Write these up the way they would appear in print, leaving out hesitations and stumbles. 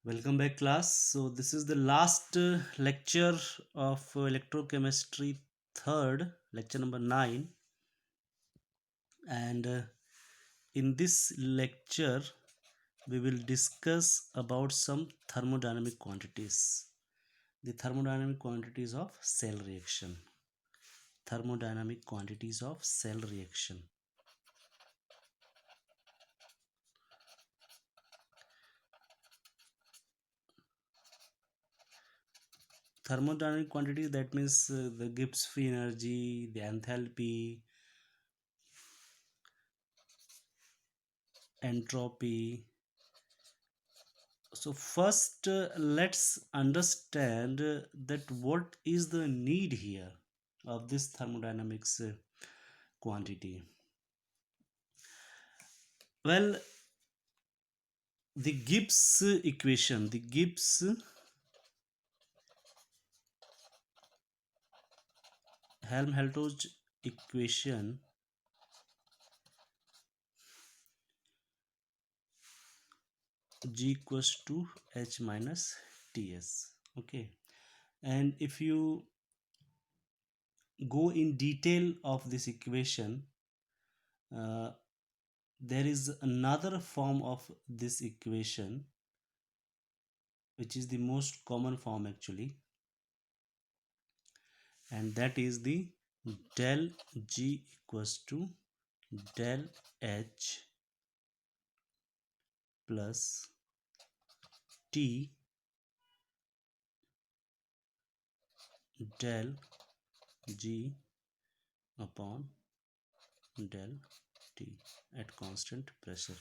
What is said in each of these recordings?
Welcome back, class. So this is the last lecture of electrochemistry third, lecture number 9. And in this lecture we will discuss about some thermodynamic quantities, the thermodynamic quantities of cell reaction. Thermodynamic quantities of cell reaction. Thermodynamic quantities, that means the Gibbs free energy, the enthalpy, entropy. So first, let's understand that what is the need here of this thermodynamics quantity. Well, the Gibbs equation, the Gibbs Helmholtz equation G equals to H minus Ts. Okay, and if you go in detail of this equation, uh, there is another form of this equation which is the most common form actually, and that is the del G equals to del H plus T del G upon del T at constant pressure.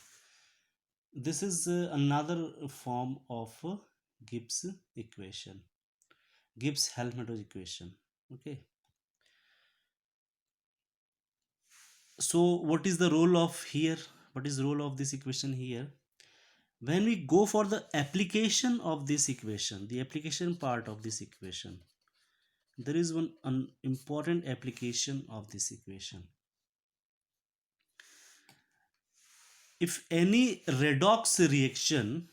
This is another form of Gibbs equation, Gibbs Helmholtz equation. Okay, so what is the role of here, what is the role of this equation here? When we go for the application of this equation, the application part of this equation, there is an important application of this equation. If any redox reaction,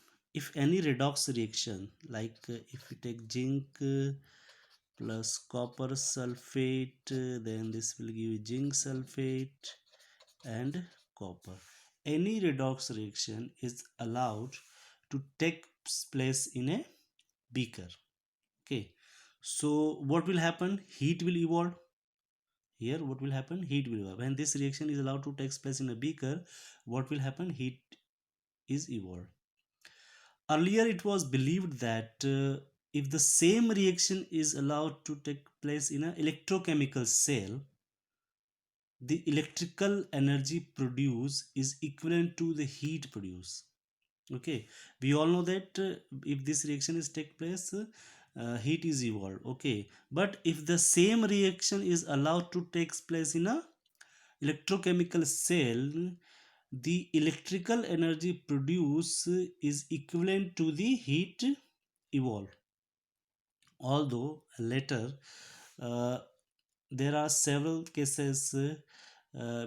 like if you take zinc plus copper sulfate, then this will give you zinc sulfate and copper. Any redox reaction is allowed to take place in a beaker. Okay, so what will happen? Heat will evolve. Here what will happen? Heat will evolve. When this reaction is allowed to take place in a beaker, what will happen? Heat is evolved. Earlier it was believed that if the same reaction is allowed to take place in an electrochemical cell, the electrical energy produced is equivalent to the heat produced. Okay, we all know that if this reaction is take place, heat is evolved. Okay, but if the same reaction is allowed to take place in a electrochemical cell, the electrical energy produced is equivalent to the heat evolved. Although later uh, there are several cases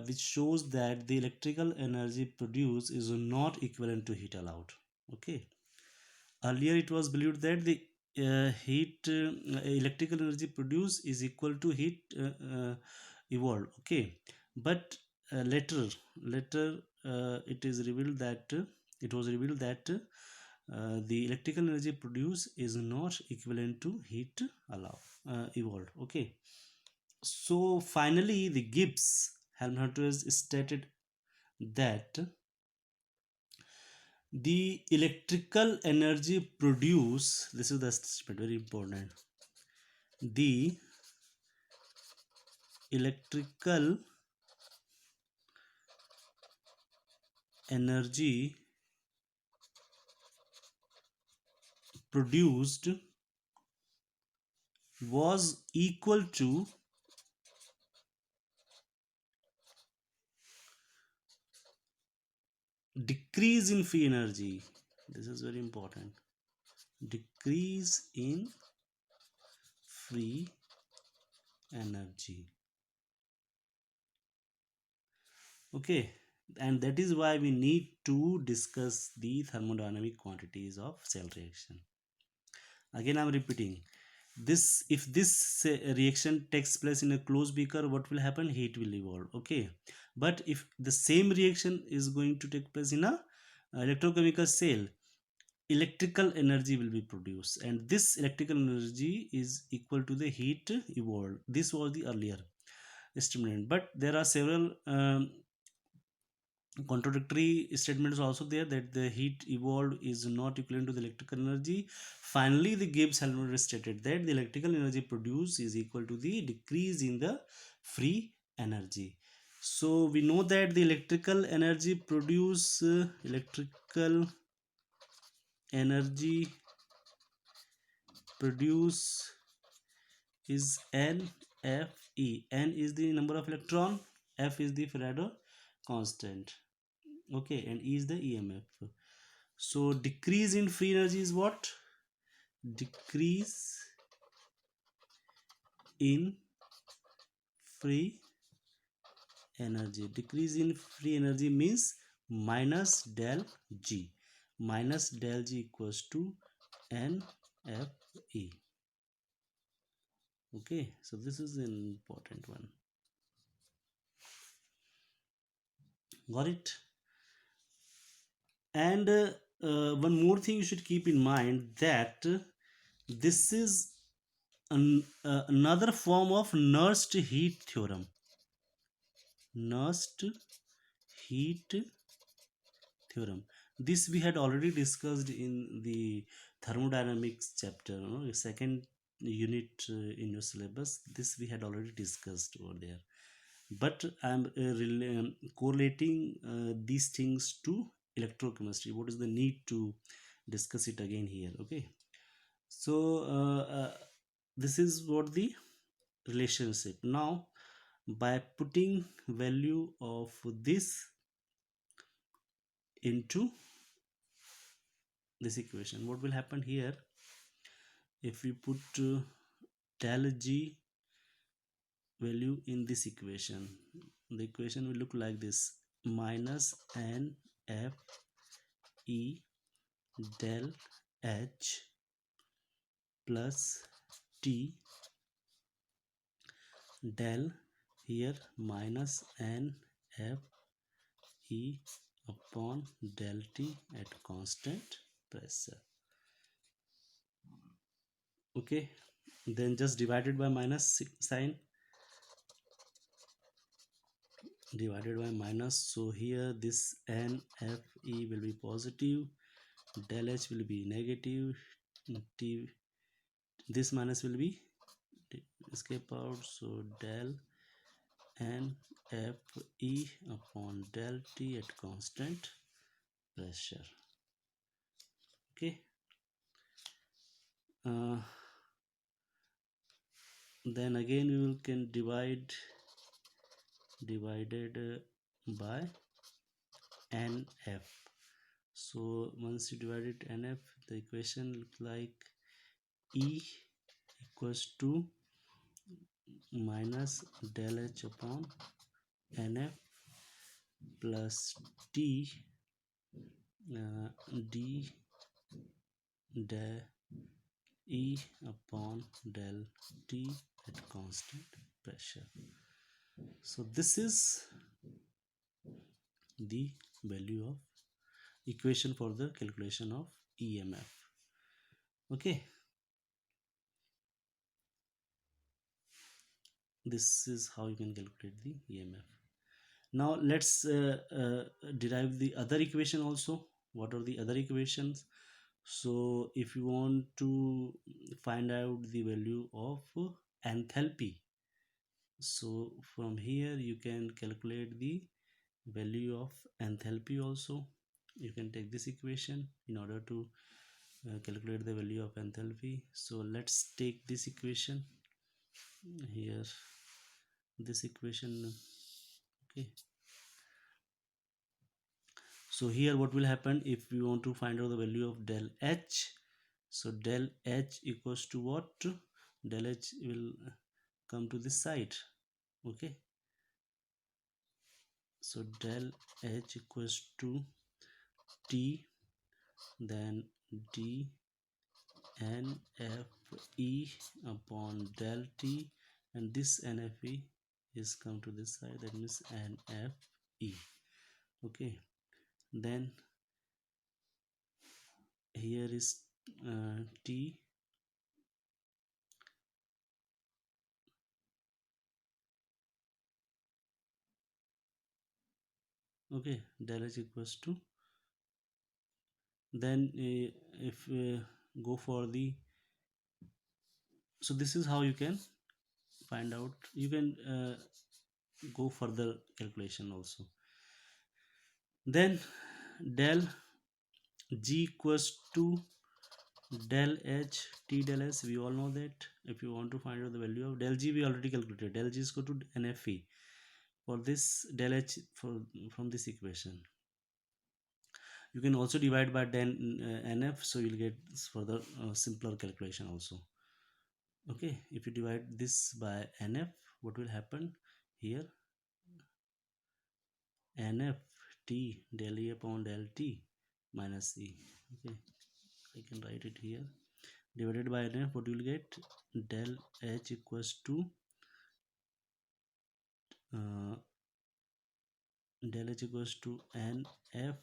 which shows that the electrical energy produced is not equivalent to heat allowed. Okay, earlier it was believed that the heat electrical energy produced is equal to heat evolved. Okay, but later it is revealed that it was revealed that the electrical energy produced is not equivalent to heat allowed evolved. Okay, so finally the Gibbs Helmholtz stated that the electrical energy produced, this is the statement very important, the electrical energy produced was equal to decrease in free energy. This is very important. Decrease in free energy. Okay, and that is why we need to discuss the thermodynamic quantities of cell reaction. Again I'm repeating, this if this reaction takes place in a closed beaker, what will happen? Heat will evolve, okay. But if the same reaction is going to take place in a electrochemical cell, electrical energy will be produced, and this electrical energy is equal to the heat evolved. This was the earlier statement, but there are several contradictory statements also there, that the heat evolved is not equivalent to the electrical energy. Finally the Gibbs Helmholtz stated that the electrical energy produced is equal to the decrease in the free energy. So we know that the electrical energy produce is NFE. N is the number of electron, F is the Faradaw constant, okay, and E is the EMF. So decrease in free energy is what? Decrease in free energy. Decrease in free energy means minus del G. Minus del G equals to NFE. Okay, so this is an important one. Got it? And one more thing you should keep in mind, that this is another form of Nernst heat theorem. Nernst heat theorem. This we had already discussed in the thermodynamics chapter, second unit in your syllabus. This we had already discussed over there. But I'm correlating these things to electrochemistry. What is the need to discuss it again here? Okay. So this is what the relationship. Now by putting value of this into this equation, what will happen here? If we put del G value in this equation, the equation will look like this: minus NF E del H plus T del, here minus NF E upon del T at constant pressure. Okay, then just divided by minus sign, divided by minus. So here this NFE will be positive, del H will be negative, T, this minus will be escape out, so del NFE upon del T at constant pressure. Okay, then again we can divided by NF. So once you divide it NF, the equation looks like E equals to minus del H upon NF plus T d del E upon del T at constant pressure. So this is the value of equation for the calculation of EMF. Okay, this is how you can calculate the EMF. Now let's derive the other equation also. What are the other equations? So if you want to find out the value of enthalpy, so from here you can calculate the value of enthalpy also. You can take this equation in order to calculate the value of enthalpy. So let's take this equation here, this equation. Okay, so here what will happen if we want to find out the value of del H? So del H equals to what? Del H will come to this side. Okay, So del H equals to T, then d NFE upon del T, and this NFE is come to this side, that means NFE. Okay, then here is T, okay, del H equals to, then if go for the, so this is how you can find out. You can go further calculation also. Then del G equals to del H T del S. We all know that. If you want to find out the value of del G, we already calculated. Del G is equal to NFE. For this del H, from this equation, you can also divide by del NF, so you'll get further simpler calculation also. Okay, if you divide this by NF, what will happen here? NF T del E upon del T minus E. Okay, I can write it here. Divided by NF, what you will get? Del H equals to uh, del H equals to NF,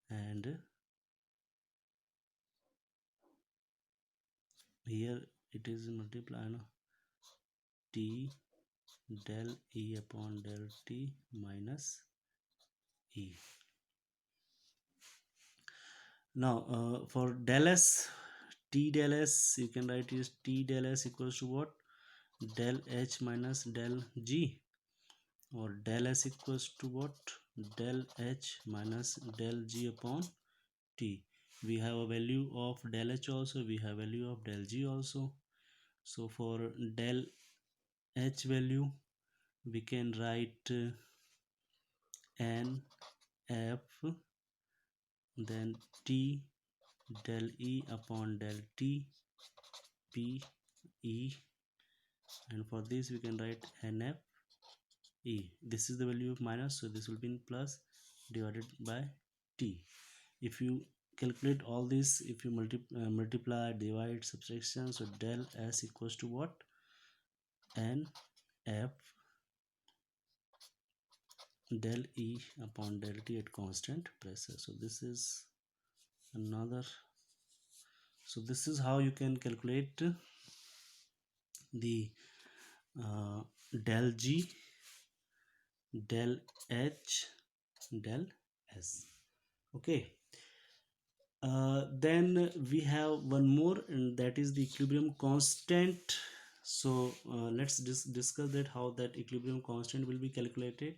and here it is multiply, no? T del E upon del T minus E. Now for del S, T del S, you can write is T del S equals to what? Del H minus del G, or del S equals to what? Del H minus del G upon T. We have a value of del H also, we have value of del G also. So for del H value, we can write N F, then T del E upon del T P E, and for this we can write NF E. This is the value of minus, so this will be in plus divided by T. If you calculate all this, if you multiply, divide, subtraction, so del S equals to what? NF del E upon del T at constant pressure. So this is another, so this is how you can calculate the del G, del H, del S. Okay, then we have one more, and that is the equilibrium constant. So let's discuss that, how that equilibrium constant will be calculated.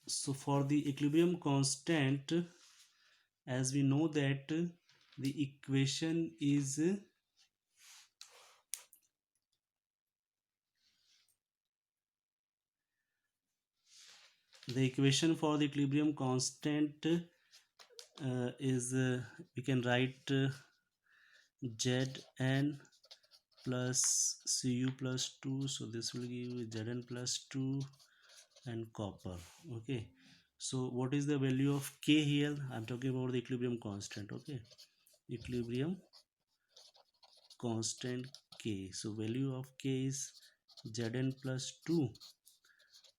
So for the equilibrium constant, as we know that the equation is the equation for the equilibrium constant is we can write Zn plus Cu plus 2, so this will give you Zn plus 2 and copper. Okay, so what is the value of K here? I'm talking about the equilibrium constant. Okay, equilibrium constant K, so value of K is Zn plus 2,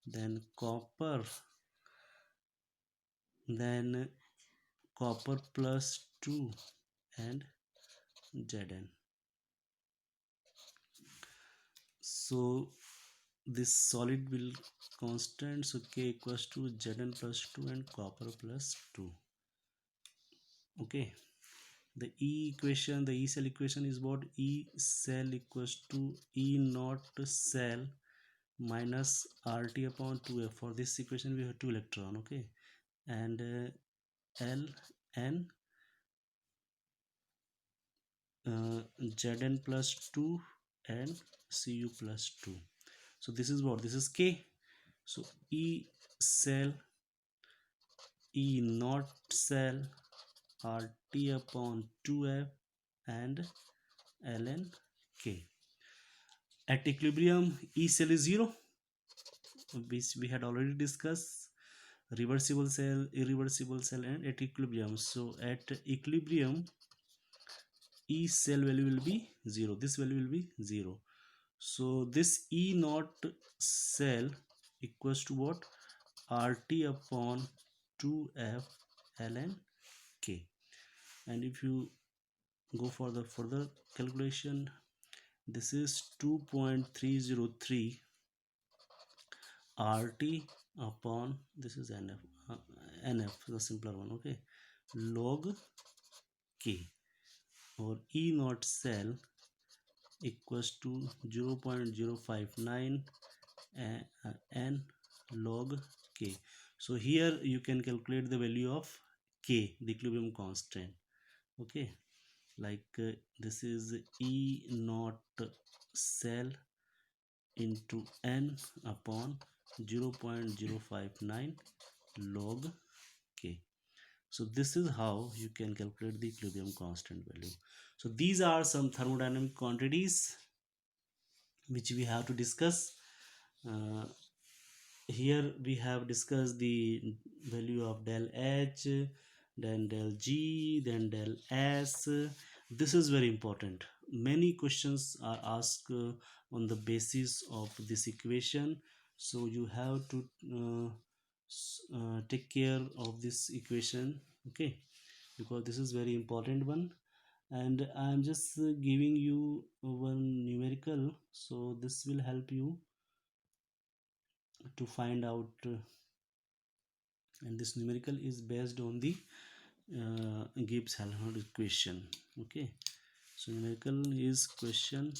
then copper, then copper plus 2, and Zn. So this solid will constant, so K equals to Zn plus 2 and copper plus 2. Okay, the E equation, the E cell equation is what? E cell equals to E naught cell minus RT upon 2F. For this equation we have 2 electron. Okay, and L N Zn plus 2 and Cu plus 2. So this is what? This is K. So E cell, E naught cell, RT upon 2F, and ln K. At equilibrium, E cell is 0, which we had already discussed. Reversible cell, irreversible cell, and at equilibrium. So at equilibrium, E cell value will be 0. This value will be 0. So this E naught cell equals to what? RT upon 2F ln K. And if you go for the further calculation, this is 2.303 RT upon, this is NF, NF, the simpler one, okay, log K, or E naught cell equals to 0.059 n log K. So here you can calculate the value of K, the equilibrium constant, okay, like this is E naught cell into n upon 0.059 log K. So this is how you can calculate the equilibrium constant value. So these are some thermodynamic quantities which we have to discuss. Uh, Here we have discussed the value of del H, then del G, then del S. This is very important. Many questions are asked on the basis of this equation. So you have to take care of this equation, okay, because this is very important one. And I'm just giving you one numerical, so this will help you to find out, and this numerical is based on the Gibbs-Helmholtz equation, okay. So numerical is question: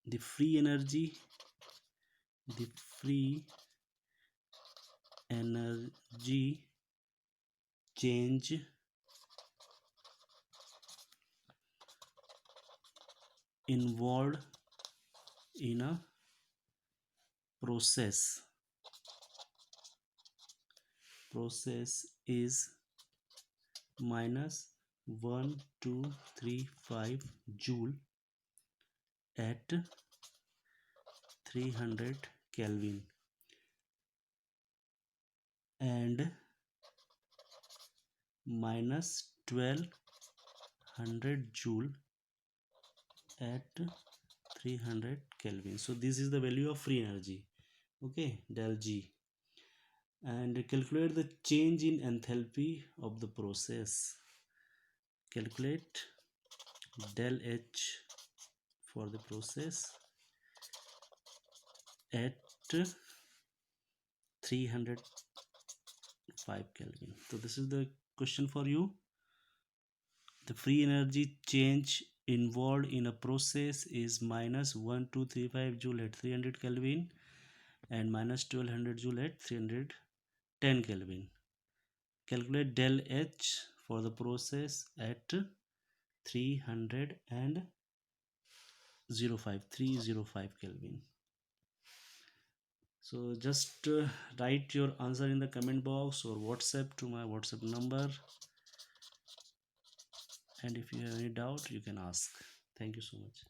the free energy change involved in a process is minus 1235 joule at 300 Kelvin and minus 1200 joule at 300 Kelvin. So this is the value of free energy, okay, del G. And calculate the change in enthalpy of the process. Calculate del H for the process at 305 Kelvin. So this is the question for you. The free energy change involved in a process is minus 1235 joule at 300 Kelvin and minus 1200 joule at 310 Kelvin. Calculate del H for the process at 305 Kelvin. So just write your answer in the comment box or WhatsApp to my WhatsApp number, and if you have any doubt you can ask. Thank you so much.